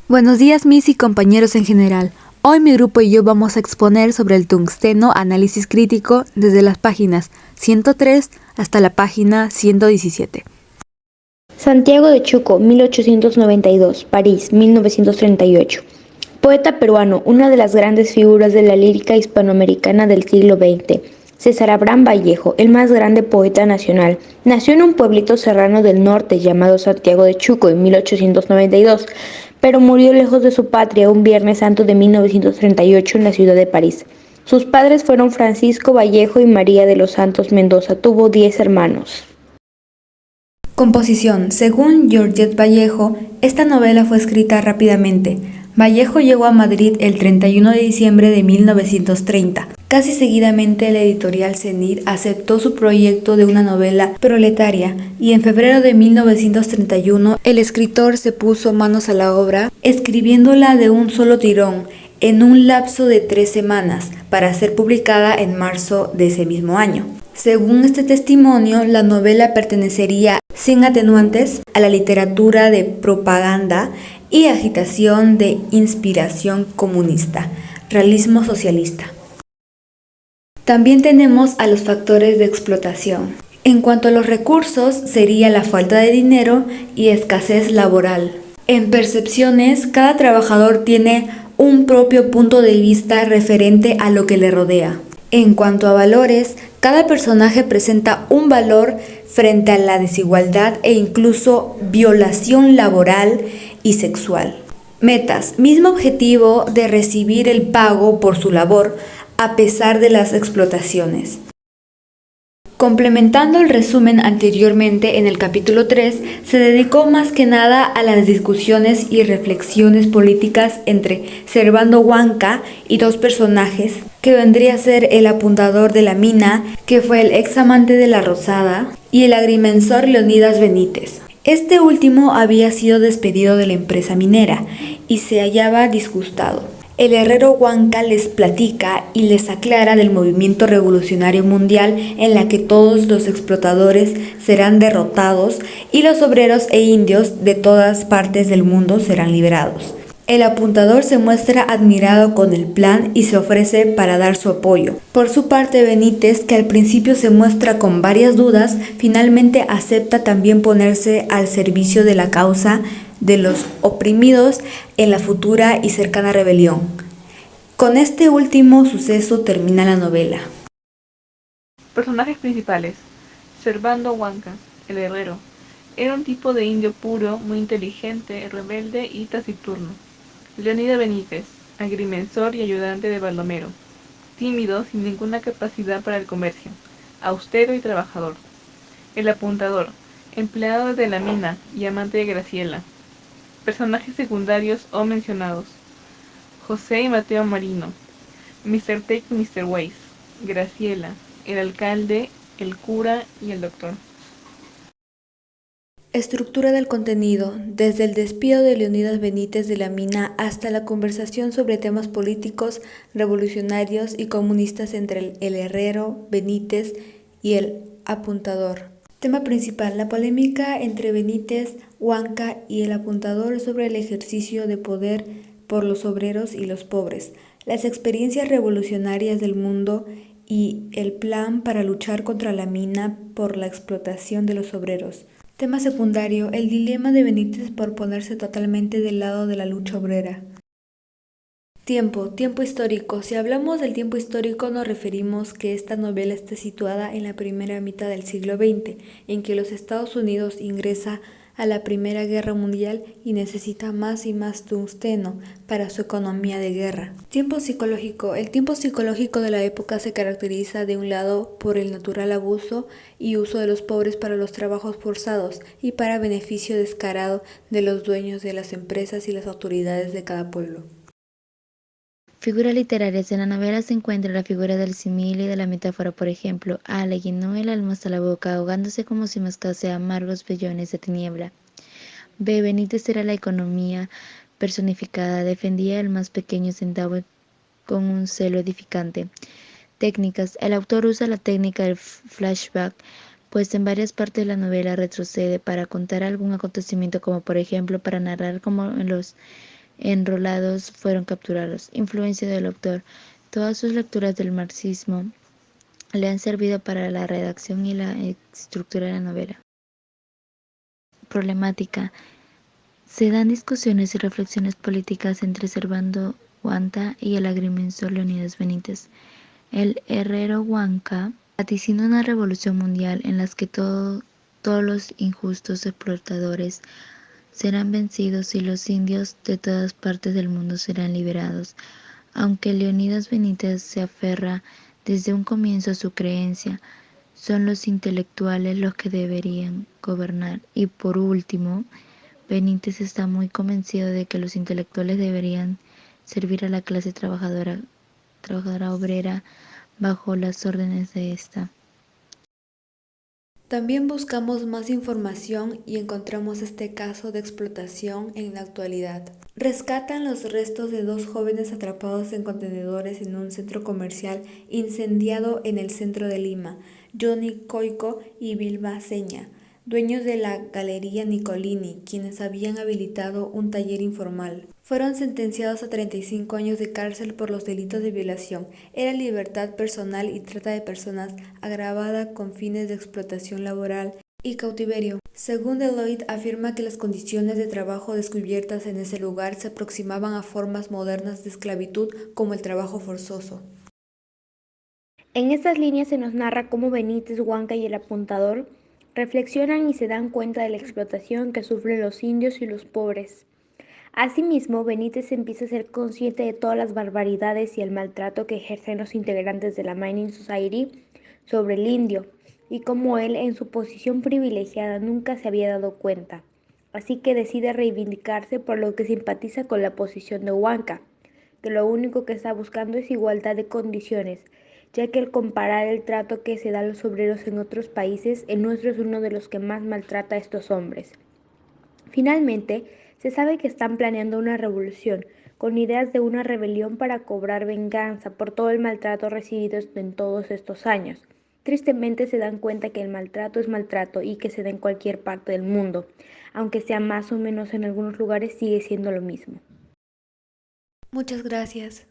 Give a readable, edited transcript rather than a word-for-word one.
Buenos días, mis y compañeros en general. Hoy mi grupo y yo vamos a exponer sobre el tungsteno análisis crítico desde las páginas 103 hasta la página 117. Santiago de Chuco, 1892, París, 1938. Poeta peruano, una de las grandes figuras de la lírica hispanoamericana del siglo XX. César Abraham Vallejo, el más grande poeta nacional, nació en un pueblito serrano del norte llamado Santiago de Chuco en 1892, pero murió lejos de su patria un Viernes Santo de 1938 en la ciudad de París. Sus padres fueron Francisco Vallejo y María de los Santos Mendoza. Tuvo 10 hermanos. Composición. Según Georgette Vallejo, esta novela fue escrita rápidamente. Vallejo llegó a Madrid el 31 de diciembre de 1930. Casi seguidamente la editorial Zenit aceptó su proyecto de una novela proletaria y en febrero de 1931 el escritor se puso manos a la obra escribiéndola de un solo tirón en un lapso de 3 semanas para ser publicada en marzo de ese mismo año. Según este testimonio, la novela pertenecería sin atenuantes a la literatura de propaganda y agitación de inspiración comunista, realismo socialista. También tenemos a los factores de explotación. En cuanto a los recursos, sería la falta de dinero y escasez laboral. En percepciones, cada trabajador tiene un propio punto de vista referente a lo que le rodea. En cuanto a valores, cada personaje presenta un valor frente a la desigualdad e incluso violación laboral y sexual. Metas. Mismo objetivo de recibir el pago por su labor a pesar de las explotaciones. Complementando el resumen anteriormente en el capítulo 3, se dedicó más que nada a las discusiones y reflexiones políticas entre Servando Huanca y dos personajes, que vendría a ser el apuntador de la mina, que fue el ex amante de la Rosada, y el agrimensor Leonidas Benítez. Este último había sido despedido de la empresa minera y se hallaba disgustado. El herrero Huanca les platica y les aclara del movimiento revolucionario mundial en la que todos los explotadores serán derrotados y los obreros e indios de todas partes del mundo serán liberados. El apuntador se muestra admirado con el plan y se ofrece para dar su apoyo. Por su parte, Benítez, que al principio se muestra con varias dudas, finalmente acepta también ponerse al servicio de la causa de los oprimidos en la futura y cercana rebelión. Con este último suceso termina la novela. Personajes principales. Servando Huanca, el herrero. Era un tipo de indio puro, muy inteligente, rebelde y taciturno. Leonidas Benítez, agrimensor y ayudante de Baldomero. Tímido, sin ninguna capacidad para el comercio. Austero y trabajador. El apuntador, empleado de la mina y amante de Graciela. Personajes secundarios o mencionados. José y Mateo Marino, Mr. Take y Mr. Weiss, Graciela, el alcalde, el cura y el doctor. Estructura del contenido, desde el despido de Leonidas Benítez de la mina hasta la conversación sobre temas políticos, revolucionarios y comunistas entre el herrero, Benítez y el apuntador. Tema principal, la polémica entre Benítez, Huanca y el apuntador sobre el ejercicio de poder por los obreros y los pobres, las experiencias revolucionarias del mundo y el plan para luchar contra la mina por la explotación de los obreros. Tema secundario, el dilema de Benítez por ponerse totalmente del lado de la lucha obrera. Tiempo histórico. Si hablamos del tiempo histórico nos referimos que esta novela está situada en la primera mitad del siglo XX, en que los Estados Unidos ingresa a la Primera Guerra Mundial y necesita más y más tungsteno para su economía de guerra. Tiempo psicológico. El tiempo psicológico de la época se caracteriza de un lado por el natural abuso y uso de los pobres para los trabajos forzados y para beneficio descarado de los dueños de las empresas y las autoridades de cada pueblo. Figuras literarias. En la novela se encuentra la figura del símil y de la metáfora, por ejemplo, A le llenó el alma hasta la boca, ahogándose como si mascase amargos vellones de tiniebla. B. Benítez era la economía personificada, defendía el más pequeño centavo con un celo edificante. Técnicas. El autor usa la técnica del flashback, pues en varias partes de la novela retrocede para contar algún acontecimiento, como por ejemplo para narrar como en los enrolados fueron capturados. Influencia del autor. Todas sus lecturas del marxismo le han servido para la redacción y la estructura de la novela. Problemática. Se dan discusiones y reflexiones políticas entre Servando Huanca y el agrimensor Leonidas Benítez. El herrero Huanca vaticina una revolución mundial en la que todos los injustos explotadores serán vencidos y los indios de todas partes del mundo serán liberados. Aunque Leonidas Benítez se aferra desde un comienzo a su creencia, son los intelectuales los que deberían gobernar. Y por último, Benítez está muy convencido de que los intelectuales deberían servir a la clase trabajadora obrera bajo las órdenes de esta. También buscamos más información y encontramos este caso de explotación en la actualidad. Rescatan los restos de 2 jóvenes atrapados en contenedores en un centro comercial incendiado en el centro de Lima, Johnny Coico y Vilma Seña, dueños de la Galería Nicolini, quienes habían habilitado un taller informal. Fueron sentenciados a 35 años de cárcel por los delitos de violación, era libertad personal y trata de personas agravada con fines de explotación laboral y cautiverio. Según Deloitte, afirma que las condiciones de trabajo descubiertas en ese lugar se aproximaban a formas modernas de esclavitud como el trabajo forzoso. En estas líneas se nos narra cómo Benítez, Huanca y el apuntador reflexionan y se dan cuenta de la explotación que sufren los indios y los pobres. Asimismo, Benítez empieza a ser consciente de todas las barbaridades y el maltrato que ejercen los integrantes de la Mining Society sobre el indio, y cómo él, en su posición privilegiada, nunca se había dado cuenta. Así que decide reivindicarse, por lo que simpatiza con la posición de Huanca, que lo único que está buscando es igualdad de condiciones, ya que al comparar el trato que se da a los obreros en otros países, el nuestro es uno de los que más maltrata a estos hombres. Finalmente, se sabe que están planeando una revolución, con ideas de una rebelión para cobrar venganza por todo el maltrato recibido en todos estos años. Tristemente se dan cuenta que el maltrato es maltrato y que se da en cualquier parte del mundo, aunque sea más o menos en algunos lugares sigue siendo lo mismo. Muchas gracias.